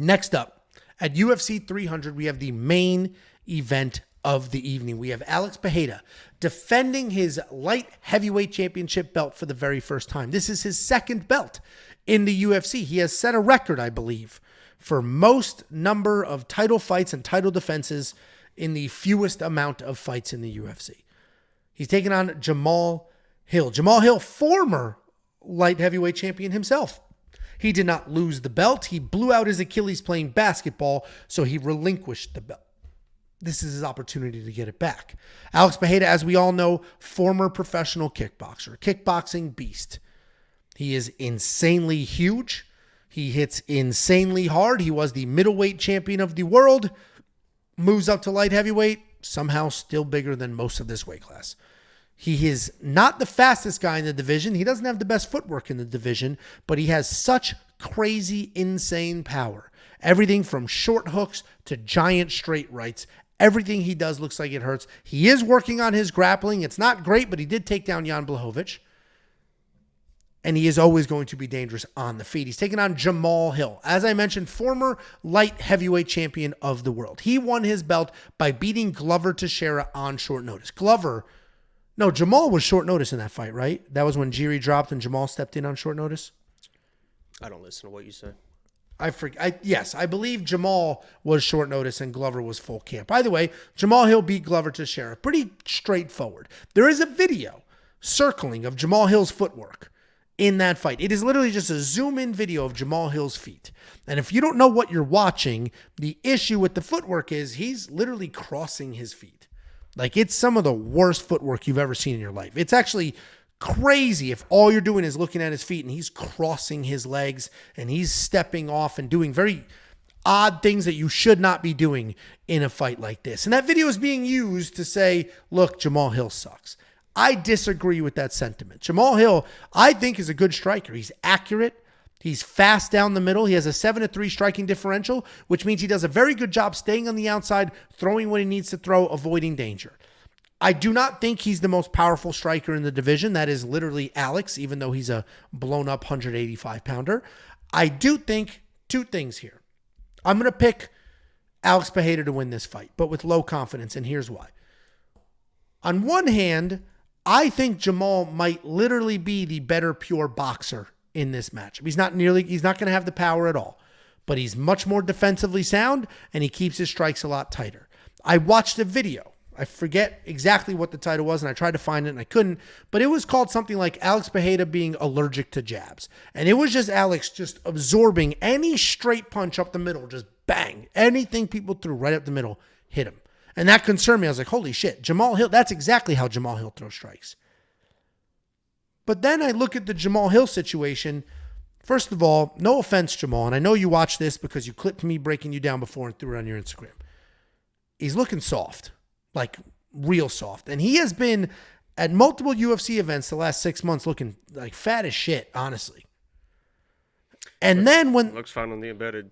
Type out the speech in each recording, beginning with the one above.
Next up, at UFC 300, we have the main event of the evening. We have Alex Pereira defending his light heavyweight championship belt for the very first time. This is his second belt in the UFC. He has set a record, I believe, for most number of title fights and title defenses in the fewest amount of fights in the UFC. He's taking on Jamahal Hill. Jamahal Hill, former light heavyweight champion himself. He did not lose the belt. He blew out his Achilles playing basketball, so he relinquished the belt. This is his opportunity to get it back. Alex Pereira, as we all know, former professional kickboxer, kickboxing beast. He is insanely huge. He hits insanely hard. He was the middleweight champion of the world. Moves up to light heavyweight, somehow still bigger than most of this weight class. He is not the fastest guy in the division. He doesn't have the best footwork in the division, but he has such crazy, insane power. Everything from short hooks to giant straight rights. Everything he does looks like it hurts. He is working on his grappling. It's not great, but he did take down Jan Blachowicz. And he is always going to be dangerous on the feet. He's taking on Jamahal Hill. As I mentioned, former light heavyweight champion of the world. He won his belt by beating Glover Teixeira on short notice. Jamahal was short notice in that fight, right? That was when Jiri dropped and Jamahal stepped in on short notice? I don't listen to what you say. Yes, I believe Jamahal was short notice and Glover was full camp. By the way, Jamahal Hill beat Glover Teixeira. Pretty straightforward. There is a video circling of Jamahal Hill's footwork in that fight. It is literally just a zoom-in video of Jamahal Hill's feet. And if you don't know what you're watching, the issue with the footwork is he's literally crossing his feet. Like, it's some of the worst footwork you've ever seen in your life. It's actually crazy if all you're doing is looking at his feet and he's crossing his legs and he's stepping off and doing very odd things that you should not be doing in a fight like this. And that video is being used to say, look, Jamahal Hill sucks. I disagree with that sentiment. Jamahal Hill, I think, is a good striker. He's accurate. He's fast down the middle. He has a 7-3 striking differential, which means he does a very good job staying on the outside, throwing what he needs to throw, avoiding danger. I do not think he's the most powerful striker in the division. That is literally Alex, even though he's a blown-up 185-pounder. I do think two things here. I'm going to pick Alex Pereira to win this fight, but with low confidence, and here's why. On one hand, I think Jamahal might literally be the better pure boxer in this matchup. He's not going to have the power at all, but he's much more defensively sound and he keeps his strikes a lot tighter. I watched a video. I forget exactly what the title was and I tried to find it and I couldn't, but it was called something like Alex Pereira being allergic to jabs. And it was just Alex just absorbing any straight punch up the middle, just bang. Anything people threw right up the middle, hit him. And that concerned me. I was like, holy shit, Jamahal Hill, that's exactly how Jamahal Hill throws strikes. But then I look at the Jamahal Hill situation. First of all, no offense, Jamahal, and I know you watched this because you clipped me breaking you down before and threw it on your Instagram. He's looking soft, like real soft. And he has been at multiple UFC events the last 6 months looking like fat as shit, honestly. And then when... Looks fine on the embedded.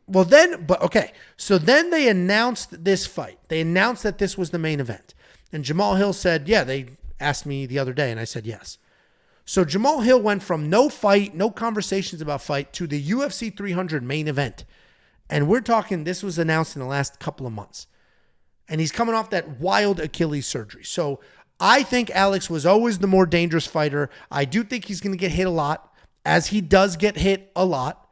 Well, then, but okay. So then they announced this fight. They announced that this was the main event. And Jamahal Hill said, yeah, they asked me the other day, and I said yes. So Jamahal Hill went from no fight, no conversations about fight, to the UFC 300 main event. And we're talking, this was announced in the last couple of months. And he's coming off that wild Achilles surgery. So I think Alex was always the more dangerous fighter. I do think he's going to get hit a lot, as he does get hit a lot.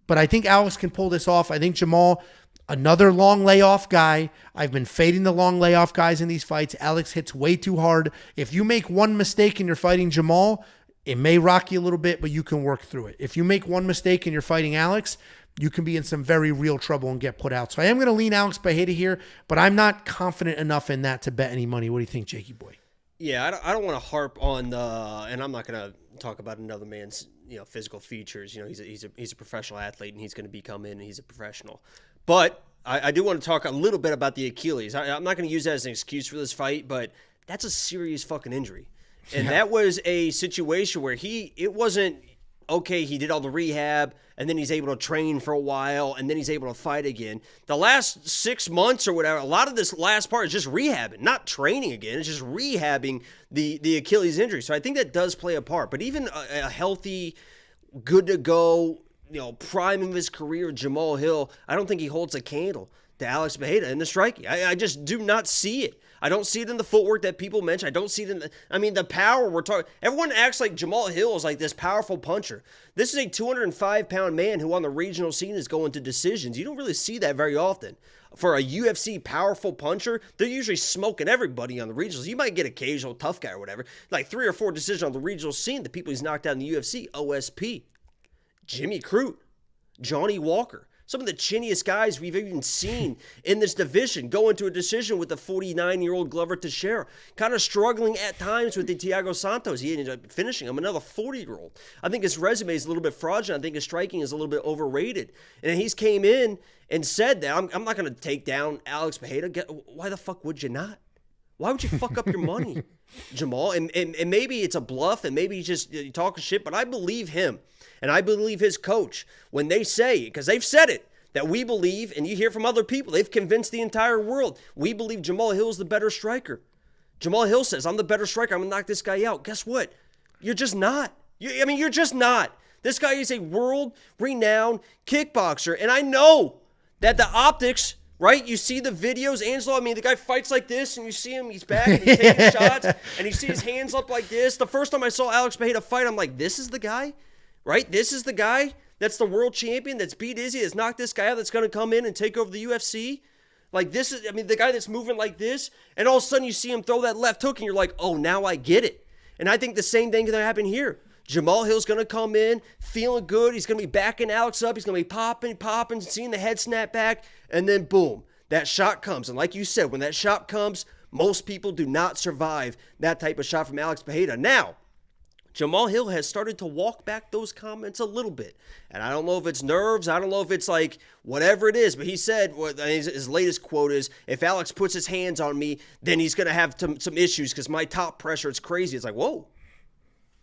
But I think Alex can pull this off. I think Jamahal, another long layoff guy. I've been fading the long layoff guys in these fights. Alex hits way too hard. If you make one mistake and you're fighting Jamahal, it may rock you a little bit, but you can work through it. If you make one mistake and you're fighting Alex, you can be in some very real trouble and get put out. So I am going to lean Alex Pereira here, but I'm not confident enough in that to bet any money. What do you think, Jakey boy? Yeah, I don't want to harp on the, and I'm not going to talk about another man's physical features. He's a professional athlete and he's going to come in and he's a professional. But I do want to talk a little bit about the Achilles. I'm not going to use that as an excuse for this fight, but that's a serious fucking injury. And that was a situation where it wasn't, okay, he did all the rehab and then he's able to train for a while and then he's able to fight again. The last 6 months or whatever, a lot of this last part is just rehabbing, not training again. It's just rehabbing the Achilles injury. So I think that does play a part. But even a healthy, good to go, prime of his career, Jamahal Hill, I don't think he holds a candle to Alex Pereira in the striking. I just do not see it. I don't see it in the footwork that people mention. I don't see it in the power we're talking. Everyone acts like Jamahal Hill is like this powerful puncher. This is a 205-pound man who on the regional scene is going to decisions. You don't really see that very often. For a UFC powerful puncher, they're usually smoking everybody on the regionals. You might get occasional tough guy or whatever. Like 3 or 4 decisions on the regional scene, the people he's knocked out in the UFC, OSP, Jimmy Crute, Johnny Walker. Some of the chinniest guys we've even seen in this division go into a decision with the 49-year-old Glover Teixeira. Kind of struggling at times with the Thiago Santos. He ended up finishing him, another 40-year-old. I think his resume is a little bit fraudulent. I think his striking is a little bit overrated. And he's came in and said that, I'm not going to take down Alex Pereira. Why the fuck would you not? Why would you fuck up your money, Jamal? And maybe it's a bluff, and maybe he's just talking shit, but I believe him. And I believe his coach when they say, because they've said it, that we believe, and you hear from other people, they've convinced the entire world, we believe Jamahal Hill is the better striker. Jamahal Hill says, I'm the better striker. I'm going to knock this guy out. Guess what? You're just not. You're just not. This guy is a world-renowned kickboxer. And I know that the optics, right? You see the videos, Angelo, the guy fights like this, and you see him, he's back, and he's taking shots, and you see his hands up like this. The first time I saw Alex Pereira fight, I'm like, this is the guy? Right? This is the guy that's the world champion, that's beat Izzy, that's knocked this guy out, that's going to come in and take over the UFC. Like this is, the guy that's moving like this, and all of a sudden you see him throw that left hook, and you're like, oh, now I get it. And I think the same thing can happen here. Jamahal Hill's going to come in feeling good. He's going to be backing Alex up. He's going to be popping, seeing the head snap back, and then boom, that shot comes. And like you said, when that shot comes, most people do not survive that type of shot from Alex Pereira. Now, Jamahal Hill has started to walk back those comments a little bit. And I don't know if it's nerves. I don't know if it's like whatever it is. But he said, his latest quote is, if Alex puts his hands on me, then he's going to have some issues because my top pressure, it's crazy. It's like, whoa.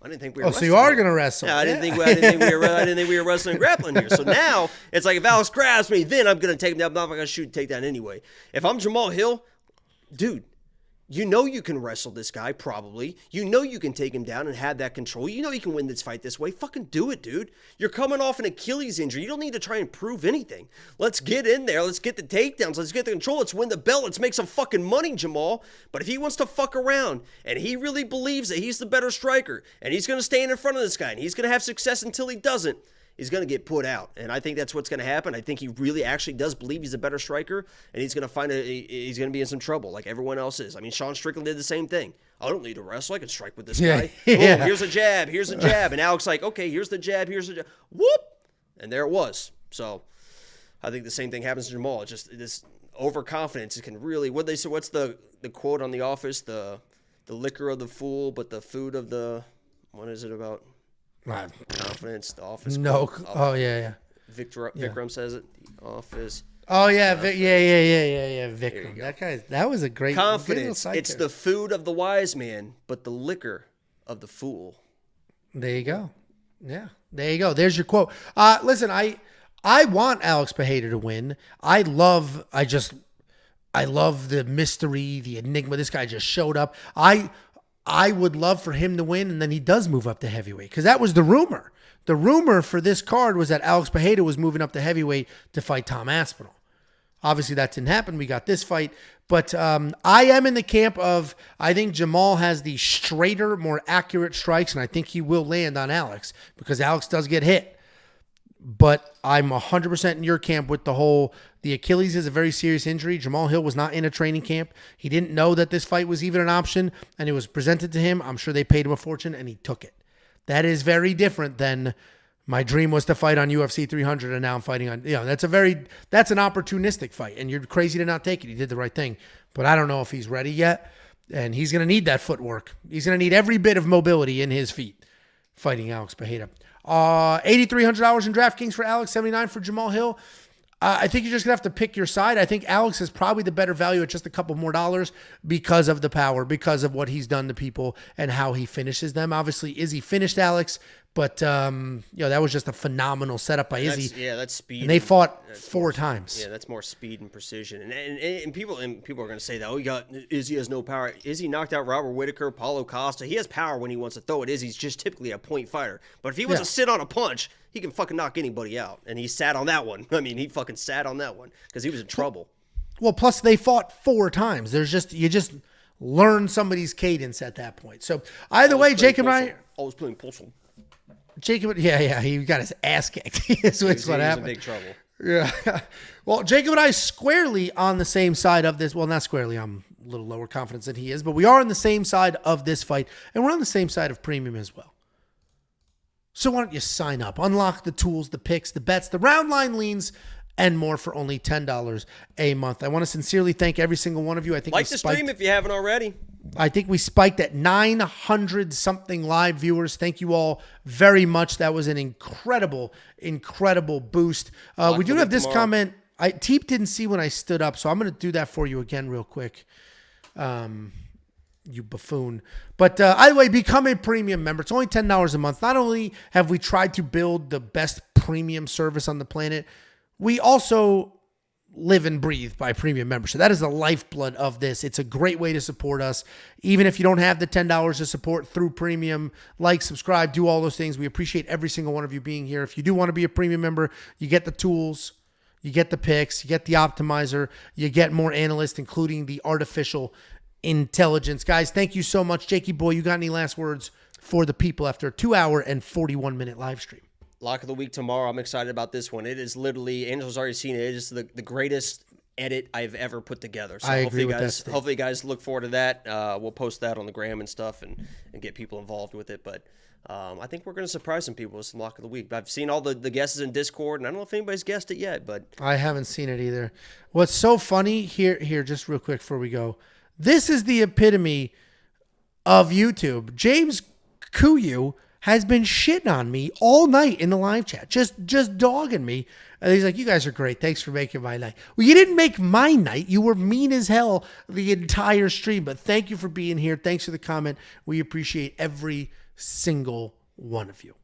I didn't think we were wrestling. So you are going to wrestle. Yeah, I didn't think we were wrestling and grappling here. So now it's like if Alex grabs me, then I'm going to take him down. I'm not going to shoot takedown anyway. If I'm Jamahal Hill, dude, you know you can wrestle this guy, probably. You know you can take him down and have that control. You know you can win this fight this way. Fucking do it, dude. You're coming off an Achilles injury. You don't need to try and prove anything. Let's get in there. Let's get the takedowns. Let's get the control. Let's win the belt. Let's make some fucking money, Jamal. But if he wants to fuck around and he really believes that he's the better striker and he's going to stand in front of this guy and he's going to have success until he doesn't, he's going to get put out. And I think that's what's going to happen. I think he really actually does believe he's a better striker, and he's going to he's going to be in some trouble like everyone else is. Sean Strickland did the same thing. I don't need to wrestle. I can strike with this guy. Yeah. Boom, here's a jab. Here's a jab. And Alex like, okay, here's the jab. Here's the jab. Whoop. And there it was. So I think the same thing happens to Jamal. It's just this overconfidence. It can really, what they say, what's the quote on The Office? The liquor of the fool, but the food of the, what is it about? Confidence, The Office. No. Oh, yeah. Vikram says it. The Office. Oh, yeah. Yeah. Vikram. That was a great confidence. It's the food of the wise man, but the liquor of the fool. There you go. Yeah. There you go. There's your quote. Listen, I want Alex Pereira to win. I love the mystery, the enigma. This guy just showed up. I would love for him to win, and then he does move up to heavyweight, because that was the rumor. The rumor for this card was that Alex Pereira was moving up to heavyweight to fight Tom Aspinall. Obviously, that didn't happen. We got this fight. But I am in the camp of, I think Jamal has the straighter, more accurate strikes, and I think he will land on Alex, because Alex does get hit. But I'm 100% in your camp with the Achilles is a very serious injury. Jamahal Hill was not in a training camp. He didn't know that this fight was even an option, and it was presented to him. I'm sure they paid him a fortune, and he took it. That is very different than my dream was to fight on UFC 300, and now I'm fighting on, that's an opportunistic fight, and you're crazy to not take it. He did the right thing, but I don't know if he's ready yet, and he's going to need that footwork. He's going to need every bit of mobility in his feet fighting Alex Pereira. $8,300 in DraftKings for Alex, $79 for Jamahal Hill. I think you're just going to have to pick your side. I think Alex is probably the better value at just a couple more dollars because of the power, because of what he's done to people and how he finishes them. Obviously, Izzy finished Alex, But that was just a phenomenal setup by Izzy. That's speed. And they fought 4 times. Yeah, that's more speed and precision. And people are going to say that, Izzy has no power. Izzy knocked out Robert Whitaker, Paulo Costa. He has power when he wants to throw it. Izzy's just typically a point fighter. But if he wants to sit on a punch, he can fucking knock anybody out. And he sat on that one. I mean, he fucking sat on that one because he was in trouble. Well, plus they fought 4 times. You just learn somebody's cadence at that point. So either way, Jacob and I always playing Pulsel. Jacob, he got his ass kicked. That's what happened. In big trouble. Yeah. Well, Jacob and I squarely on the same side of this. Well, not squarely. I'm a little lower confidence than he is, but we are on the same side of this fight, and we're on the same side of premium as well. So why don't you sign up, unlock the tools, the picks, the bets, the round line leans, and more for only $10 a month. I want to sincerely thank every single one of you. I think like the stream if you haven't already. I think we spiked at 900 something live viewers. Thank you all very much. That was an incredible boost. We do have this comment. Teep didn't see when I stood up, so I'm going to do that for you again real quick. You buffoon. But either way, become a premium member. It's only $10 a month. Not only have we tried to build the best premium service on the planet, we also live and breathe by premium membership. That is the lifeblood of this. It's a great way to support us. Even if you don't have the $10 to support through premium, like, subscribe, do all those things. We appreciate every single one of you being here. If you do want to be a premium member, you get the tools, you get the picks, you get the optimizer, you get more analysts, including the artificial intelligence. Guys, thank you so much. Jakey boy, you got any last words for the people after a 2-hour and 41-minute live stream? Lock of the week tomorrow. I'm excited about this one. It is literally, Angel's already seen it. It is the greatest edit I've ever put together. So hopefully you guys look forward to that. We'll post that on the gram and stuff and get people involved with it. But I think we're going to surprise some people with some lock of the week. I've seen all the guesses in Discord, and I don't know if anybody's guessed it yet. But I haven't seen it either. What's so funny here, just real quick before we go. This is the epitome of YouTube. James Kuyu has been shitting on me all night in the live chat, just dogging me. And he's like, you guys are great. Thanks for making my night. Well, you didn't make my night. You were mean as hell the entire stream, but thank you for being here. Thanks for the comment. We appreciate every single one of you.